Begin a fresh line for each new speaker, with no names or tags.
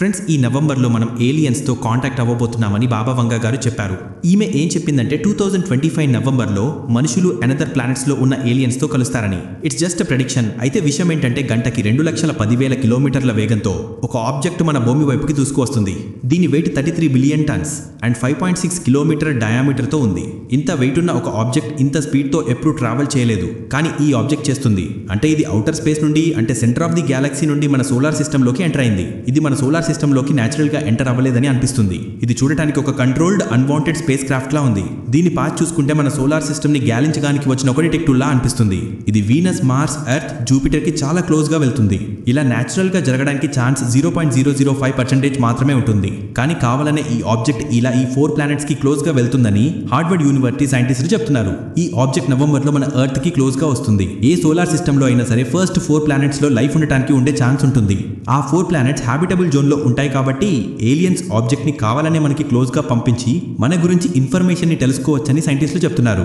Friends, ఈ నవంబర్లో మనం ఏలియన్స్తో కాంటాక్ట్ అవ్వబోతున్నామని బాబా వంగా గారు చెప్పారు. ఈమె ఏం చెప్పిందంటే 2025 నవంబర్లో మనుషులు అనదర్ ప్లానెట్స్లో ఉన్న ఏలియన్స్తో కలుస్తారని. It's just a prediction. అయితే విషయం ఏంటంటే గంటకి 2,10,000 కిలోమీటర్ల వేగంతో ఒక ఆబ్జెక్ట్ మన భూమి వైపుకి దూసుకువస్తుంది. దీని weight 33 billion tons and 5.6 kilometre డయామీటర్తో ఉంది. ఇంత వెయిట్ ఉన్న ఒక ఆబ్జెక్ట్ ఇంత స్పీడ్తో ఎప్పుడూ ట్రావెల్ చేయలేదు, కానీ ఈ ఆబ్జెక్ట్ చేస్తుంది. అంటే ఇది ఔటర్ స్పేస్ నుండి, అంటే సెంటర్ ఆఫ్ ది గ్యాలక్సీ నుండి మన సోలార్ సిస్టంలోకి ఎంటర్ అయింది. ఇది మన సోలార్ సిస్టంలోకి న్యాచురల్గా ఎంటర్ అవ్వలేదని అనిపిస్తుంది. ఇది చూడటానికి ఒక కంట్రోల్డ్ అన్వాంటెడ్ స్పేస్ క్రాఫ్ట్ లా ఉంది. దీని పాత్ చూసుకుంటే మన సోలార్ సిస్టమ్ ని గ్యాలించడానికి వచ్చిన ఒక డిటెక్టివ్ లా అనిపిస్తుంది. ఇది వీనస్, మార్స్, ఎర్త్, జూపిటర్ కి చాలా క్లోజ్ గా వెళ్తుంది. ఇలా న్యాచురల్ గా జరగడానికి ఛాన్స్ 0.005% మాత్రమే ఉంటుంది. కానీ కావాలనే ఈ ఆబ్జెక్ట్ ఇలా ఈ 4 ప్లానెట్స్ కి క్లోజ్ గా వెళ్తుందని హార్వర్డ్ యూనివర్సిటీ సైంటిస్టులు చెప్తున్నారు. ఈ ఆబ్జెక్ట్ నవంబర్ లో మన ఎర్త్ కి క్లోజ్ గా వస్తుంది. ఏ సోలార్ సిస్టమ్ లో అయినా సరే ఫస్ట్ 4 ప్లానెట్స్ లో లైఫ్ ఉండటానికి ఉండే ఛాన్స్ ఉంటుంది. ఆ 4 ప్లానెట్స్ హ్యాబిటబుల్ జోన్ లో ఉంటాయి కాబట్టి ఏలియన్స్ ఆబ్జెక్ట్ ని కావాలనే మనకి క్లోజ్ గా పంపించి మన గురించి ఇన్ఫర్మేషన్ ని తెలుసుకోవచ్చని సైంటిస్టులు చెప్తున్నారు.